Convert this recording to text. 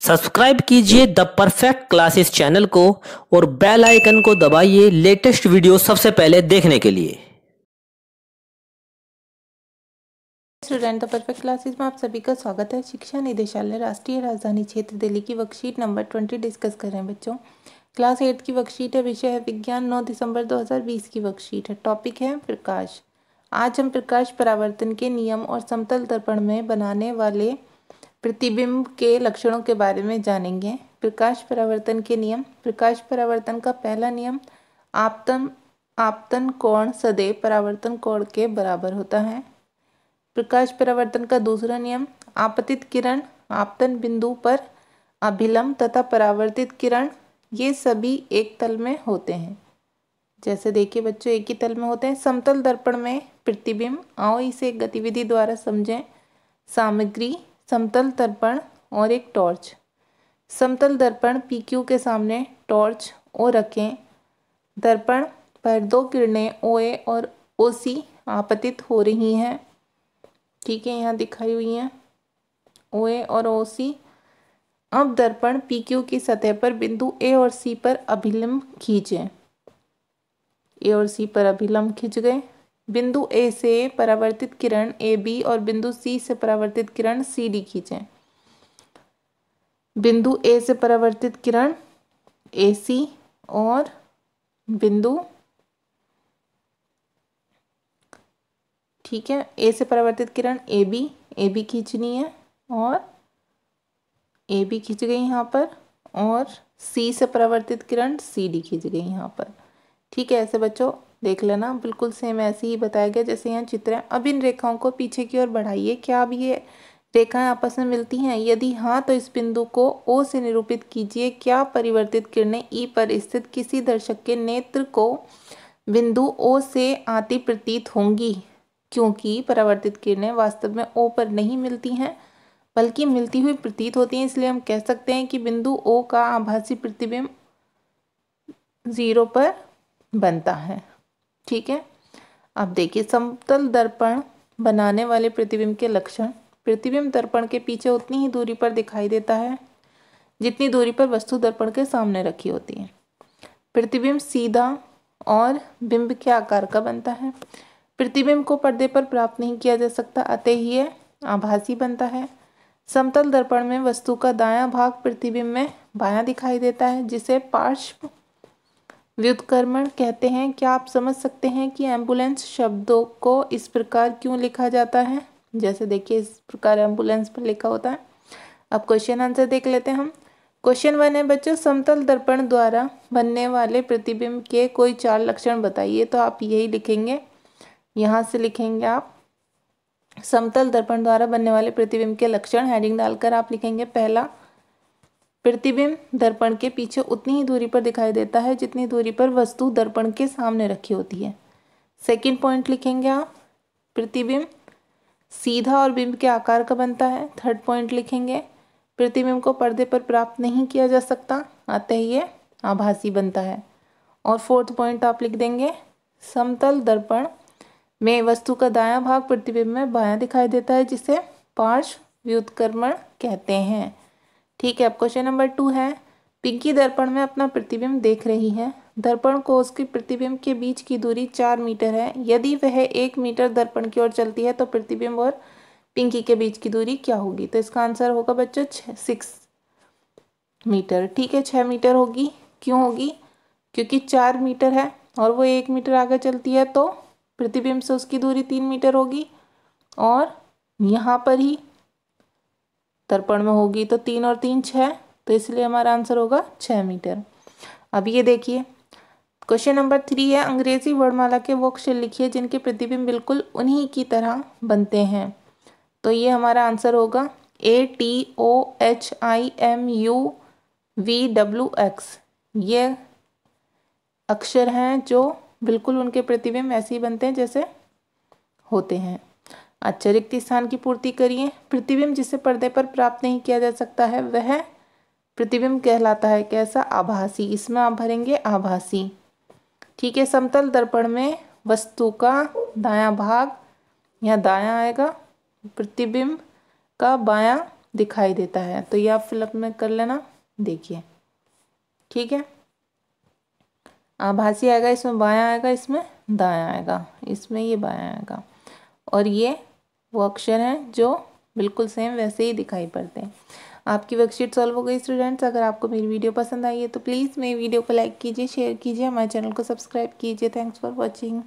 Subscribe कीजिए the perfect classes channel को और बेल आइकन को दबाइए लेटेस्ट वीडियो सबसे पहले देखने के लिए। स्टूडेंट द परफेक्ट क्लासेस में आप सभी का स्वागत है। शिक्षा निदेशालय राष्ट्रीय राजधानी क्षेत्र दिल्ली की वर्कशीट नंबर 20 डिस्कस कर रहे हैं बच्चों। क्लास 8 की वर्कशीट है, विषय है विज्ञान, 9 दिसंबर 2020 की वर्कशीट है। टॉपिक है प्रकाश। आज हम प्रकाश परावर्तन के नियम और समतल दर्पण में बनाने वाले प्रतिबिंब के लक्षणों के बारे में जानेंगे। प्रकाश परावर्तन के नियम। प्रकाश परावर्तन का पहला नियम, आपतन कोण सदैव परावर्तन कोण के बराबर होता है। प्रकाश परावर्तन का दूसरा नियम, आपतित किरण आपतन बिंदु पर अभिलंब तथा परावर्तित किरण ये सभी एक तल में होते हैं। जैसे देखिए बच्चों, एक ही तल में होते हैं। समतल दर्पण में प्रतिबिंब, आओ इसे एक गतिविधि द्वारा समझें। सामग्री, समतल दर्पण और एक टॉर्च। समतल दर्पण PQ के सामने टॉर्च O रखें। दर्पण पर दो किरणें OA और OC आपतित हो रही हैं। ठीक है, यहाँ दिखाई हुई हैं OA और OC। अब दर्पण PQ की सतह पर बिंदु A और C पर अभिलंब खींचें। A और C पर अभिलंब खींच गए। बिंदु A से परावर्तित किरण AB और बिंदु C से परावर्तित किरण CD खींचें। बिंदु A से परावर्तित किरण AC और बिंदु, ठीक है, A से परावर्तित किरण AB खींचनी है और AB खींच गई यहाँ पर, और C से परावर्तित किरण CD खींच गई यहाँ पर। ठीक है, ऐसे बच्चों देख लेना, बिल्कुल सेम ऐसे ही बताया गया जैसे यहाँ चित्र है। अब इन रेखाओं को पीछे की ओर बढ़ाइए। क्या अब ये रेखाएं आपस में मिलती हैं? यदि हाँ, तो इस बिंदु को O से निरूपित कीजिए। क्या परिवर्तित किरणें E पर स्थित किसी दर्शक के नेत्र को बिंदु O से आती प्रतीत होंगी? क्योंकि परावर्तित किरणें वास्तव में O पर नहीं मिलती हैं बल्कि मिलती हुई प्रतीत होती हैं, इसलिए हम कह सकते हैं कि बिंदु O का आभासी प्रतिबिंब 0 पर बनता है। ठीक है, अब देखिए समतल दर्पण बनाने वाले प्रतिबिंब के लक्षण। प्रतिबिंब दर्पण के पीछे उतनी ही दूरी पर दिखाई देता है जितनी दूरी पर वस्तु दर्पण के सामने रखी होती है। प्रतिबिंब सीधा और बिंब के आकार का बनता है। प्रतिबिंब को पर्दे पर प्राप्त नहीं किया जा सकता, अतः यह आभासी बनता है। समतल दर्पण में वस्तु का दायां भाग प्रतिबिंब में बायां दिखाई देता है, जिसे पार्श्व व्युत्क्रमण कहते हैं। क्या आप समझ सकते हैं कि एम्बुलेंस शब्दों को इस प्रकार क्यों लिखा जाता है? जैसे देखिए इस प्रकार एम्बुलेंस पर लिखा होता है। अब क्वेश्चन आंसर देख लेते हैं हम। क्वेश्चन 1 है बच्चों, समतल दर्पण द्वारा बनने वाले प्रतिबिंब के कोई 4 लक्षण बताइए। तो आप यही लिखेंगे, यहाँ से लिखेंगे आप समतल दर्पण द्वारा बनने वाले प्रतिबिंब के लक्षण। हेडिंग डालकर आप लिखेंगे पहला, प्रतिबिंब दर्पण के पीछे उतनी ही दूरी पर दिखाई देता है जितनी दूरी पर वस्तु दर्पण के सामने रखी होती है। सेकंड पॉइंट लिखेंगे आप, प्रतिबिंब सीधा और बिंब के आकार का बनता है। थर्ड पॉइंट लिखेंगे, प्रतिबिंब को पर्दे पर प्राप्त नहीं किया जा सकता, अतः ये आभासी बनता है। और फोर्थ पॉइंट आप लिख देंगे, समतल दर्पण में वस्तु का दायां भाग प्रतिबिंब में बायां दिखाई देता है, जिसे पार्श्व व्युत्क्रमण कहते हैं। ठीक है, अब क्वेश्चन नंबर 2 है, पिंकी दर्पण में अपना प्रतिबिंब देख रही है। दर्पण को उसके प्रतिबिंब के बीच की दूरी 4 मीटर है। यदि वह 1 मीटर दर्पण की ओर चलती है तो प्रतिबिंब और पिंकी के बीच की दूरी क्या होगी? तो इसका आंसर होगा बच्चों 6 मीटर। ठीक है, 6 मीटर होगी। क्यों होगी? क्योंकि 4 मीटर है और वो 1 मीटर आगे चलती है तो प्रतिबिंब से उसकी दूरी 3 मीटर होगी, और यहाँ पर ही दर्पण में होगी तो 3 और 3 6, तो इसलिए हमारा आंसर होगा 6 मीटर। अब ये देखिए क्वेश्चन नंबर 3 है, अंग्रेजी वर्णमाला के वो अक्षर लिखिए जिनके प्रतिबिंब बिल्कुल उन्हीं की तरह बनते हैं। तो ये हमारा आंसर होगा ATOHIMUVWX। ये अक्षर हैं जो बिल्कुल उनके प्रतिबिंब ऐसे ही बनते हैं जैसे होते हैं। अच्छा, रिक्त स्थान की पूर्ति करिए। प्रतिबिंब जिसे पर्दे पर प्राप्त नहीं किया जा सकता है वह प्रतिबिंब कहलाता है कैसा? आभासी। इसमें आप भरेंगे आभासी। ठीक है, समतल दर्पण में वस्तु का दायां भाग यहाँ दायां आएगा, प्रतिबिंब का बायां दिखाई देता है। तो ये आप फिलअप में कर लेना, देखिए ठीक है। आभासी आएगा, इसमें बायां आएगा, इसमें दायां आएगा, इसमें ये बायां आएगा, और ये वो अक्षर हैं जो बिल्कुल सेम वैसे ही दिखाई पड़ते हैं। आपकी वर्कशीट सॉल्व हो गई स्टूडेंट्स। अगर आपको मेरी वीडियो पसंद आई है तो प्लीज़ मेरी वीडियो को लाइक कीजिए, शेयर कीजिए, हमारे चैनल को सब्सक्राइब कीजिए। Thanks for watching.